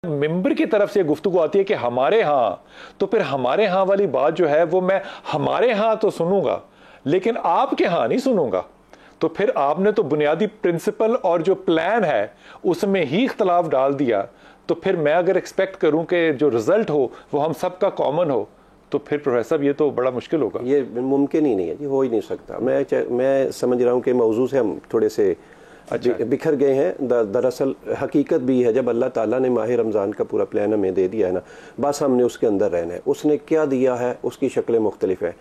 मिंबर की तरफ से गुफ्तगू आती है कि हमारे यहाँ, तो फिर हमारे यहाँ वाली बात जो है वो मैं हमारे यहाँ तो सुनूंगा लेकिन आपके यहाँ नहीं सुनूंगा। तो फिर आपने तो बुनियादी प्रिंसिपल और जो प्लान है उसमें ही इख्तलाफ डाल दिया। तो फिर मैं अगर एक्सपेक्ट करूं कि जो रिजल्ट हो वो हम सबका कॉमन हो, तो फिर प्रोफेसर ये तो बड़ा मुश्किल होगा। ये मुमकिन ही नहीं है जी, हो ही नहीं सकता। मैं समझ रहा हूँ कि मौजू से हम थोड़े से बिखर गए हैं। दरअसल हकीकत भी है, जब अल्लाह ताला ने माह रमज़ान का पूरा प्लान हमें दे दिया है ना, बस हमने उसके अंदर रहना है। उसने क्या दिया है उसकी शक्लें मुख्तलिफ है।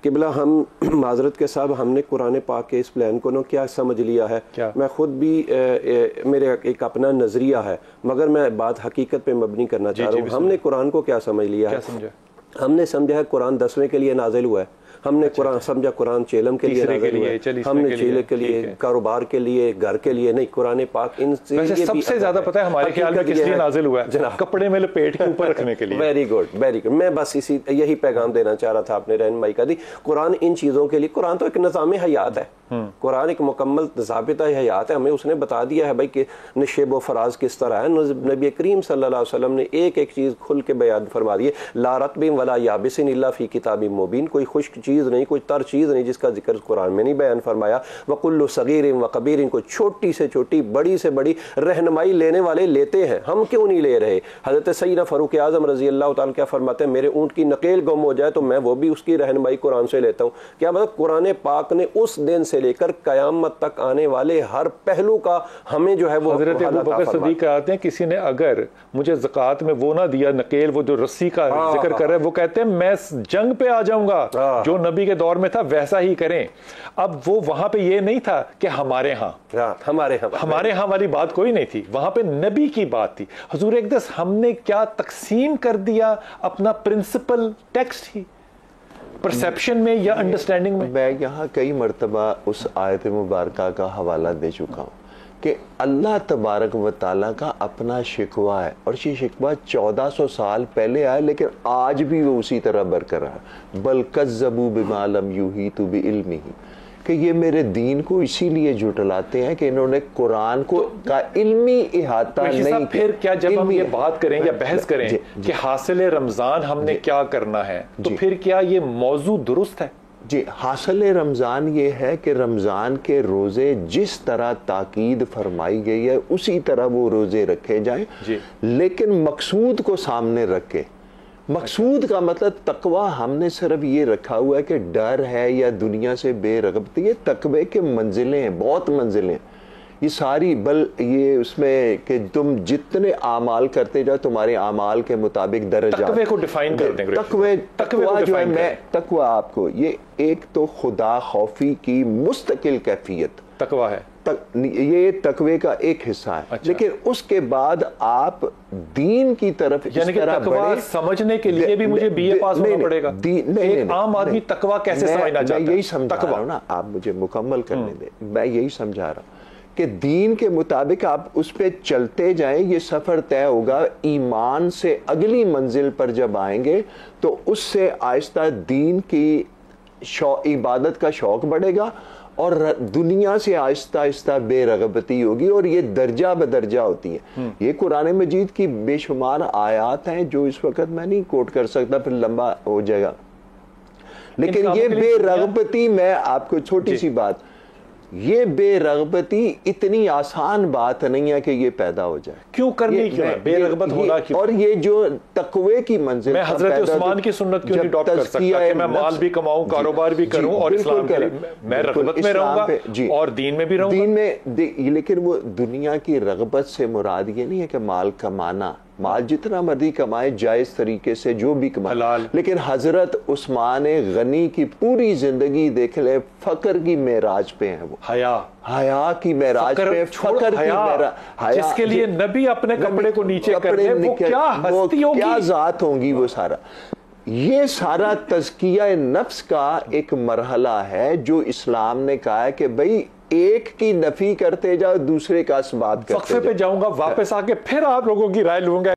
किबला हम माजरत के साहब हमने कुरान पाक के इस प्लान को ना क्या समझ लिया है, मैं खुद भी मेरे एक अपना नज़रिया है, मगर मैं बात हकीकत पे मबनी करना चाह रहा हूँ। हमने कुरान को क्या समझ लिया है, हमने समझा है कुरान 10वें के लिए नाजिल हुआ है। हमने कुरान समझा कुरान चेलम के लिए नाजिल हुआ है, हमने चेले के लिए, कारोबार के लिए, घर के लिए नहीं। कुरान पाक इन सबसे ज्यादा पता है हमारे ख्याल में किस लिए नाजिल हुआ है, जनाब कपड़े में लपेट के ऊपर रखने के लिए। Very good, very good. मैं बस यही पैगाम देना चाह रहा था, आपने रहनुमाई कर दी। कुरान इन चीजों के लिए, कुरान तो एक निज़ाम हयात है, कुरान एक मुकम्मल ज़ाबिता हयात है। हमें उसने बता दिया है भाई कि नशेब व फराज किस तरह है। नबी करीम सल्लल्लाहु अलैहि वसल्लम ने एक एक चीज़ खुल के बयान फरमा दी है। ला रत्बिन वला याबिसिन इल्ला फी किताबिन मुबीन, कोई खुश्क चीज़ नहीं, कोई तर चीज़ नहीं जिसका जिक्र कुरान में नहीं बयान फरमाया। वकुल्लु सगीरिन व कबीरिन, को छोटी से छोटी बड़ी से बड़ी रहनुमाई लेने वाले लेते हैं, हम क्यों नहीं ले रहे। हज़रत सैयदना फ़ारूक आज़म रज़ी अल्लाह तआला क्या फरमाते हैं, मेरे ऊँट की नकेल गुम हो जाए तो मैं वो भी उसकी रहनुमाई कुरान से लेता हूँ। क्या मतलब कुरान पाक ने उस दिन से लेकर कयामत तक आने वाले हर पहलू का हमें जो है वो हज़रत अबू बकर सिद्दीक़ कहते हैं, किसी ने अगर मुझे ज़कात में वो ना दिया नकेल, वो जो रस्सी का जिक्र कर रहे हैं, वो कहते हैं मैं जंग पे आ जाऊंगा, जो नबी के दौर में था वैसा ही करें। अब वो वहां पे ये नहीं था कि हमारे यहाँ वाली बात कोई नहीं थी, वहां पे नबी की बात थी। हुजूर एकदस हमने क्या तकसीम कर दिया अपना प्रिंसिपल टेक्स्ट ही परसेप्शन में या अंडरस्टैंडिंग में। मैं यहाँ कई मरतबा उस आयत मुबारक का हवाला दे चुका हूँ कि अल्लाह तबारक व तआला का अपना शिकवा है, और ये शिकवा 1400 साल पहले आया लेकिन आज भी वो उसी तरह बरकरार है। बल कज़्ज़बू बिमा लम युहीतू बिइल्मिही, कि ये मेरे दीन को इसीलिए झुटलाते हैं कि इन्होंने कुरान को का इल्मी इहाता नहीं। फिर क्या जब हम ये बात करें या बहस करें कि हासिल रमजान हमने क्या करना है, तो फिर क्या ये मौजू दुरुस्त है? जी, हासिल रमज़ान ये है कि रमज़ान के रोज़े जिस तरह ताकीद फरमाई गई है उसी तरह वो रोज़े रखे जाएं, लेकिन मकसूद को सामने रख के। मकसूद का मतलब तकवा हमने सिर्फ ये रखा हुआ है कि डर है या दुनिया से बेरगबती। ये तकवे के मंजिलें हैं, बहुत मंजिलें ये सारी। बल ये उसमें कि तुम जितने आमाल करते जाओ तुम्हारे आमाल के मुताबिक दर्जा। तकवे को डिफाइन कर दें। तकवा जो है, मैं तकवा आपको ये एक तो खुदा खौफी की मुस्तकिल कैफियत तकवा है, ये तकवे का एक हिस्सा है। अच्छा। लेकिन उसके बाद आप दीन की तरफ यानी कि तकवा समझने के लिए भी मुझे बीए पास होना पड़ेगा। एक आम आदमी तकवा कैसे समझना चाहता है? मैं यही समझा रहा हूं ना, आप मुझे मुकम्मल करने दें। मैं यही समझा रहा हूं कि दीन के मुताबिक आप उस पे चलते जाएं, ये सफर तय होगा। ईमान से अगली मंजिल पर जब आएंगे तो उससे आहिस्ता दीन की इबादत का शौक बढ़ेगा और दुनिया से आहिस्ता आहिस्ता बेरगबती होगी, और ये दर्जा बदर्जा होती है। ये कुरान मजीद की बेशुमार आयात हैं जो इस वक्त मैं नहीं कोट कर सकता, फिर लंबा हो जाएगा। लेकिन ये बेरगबती, मैं आपको छोटी सी बात, ये बेरगबती इतनी आसान बात नहीं है कि ये पैदा हो जाए। क्यों करनी क्यों है बेरगबत होना क्यों? और ये जो तकवे की मंजिल, मैं हजरत उस्मान की सुन्नत क्यों नहीं अडॉप्ट कर सकता कि मैं माल भी कमाऊं, कारोबार भी करूं और इस्लाम के मैं रगबत में रहूंगा और दीन में भी रहूंगा। दीन में, लेकिन वो दुनिया की रगबत से मुराद ये नहीं है कि माल कमाना। माल जितना मर्जी कमाए जायज तरीके से, जो भी कमाए। लेकिन हजरत उस्मान गनी की पूरी जिंदगी देख ले, फकर की मेराज पे है वो, हया की मेराज पे, फकर की मेराज, जिसके लिए नबी अपने कपड़े को नीचे कर दे, वो क्या हस्ती होगी, क्या जात होंगी वो सारा। ये सारा तज़किया नफ्स का एक मरहला है जो इस्लाम ने कहा है कि भाई एक की नफी करते जाओ, दूसरे का इस्बात करते जाओ। वक्फे पे जाऊंगा, वापस आके फिर आप लोगों की राय लूंगा।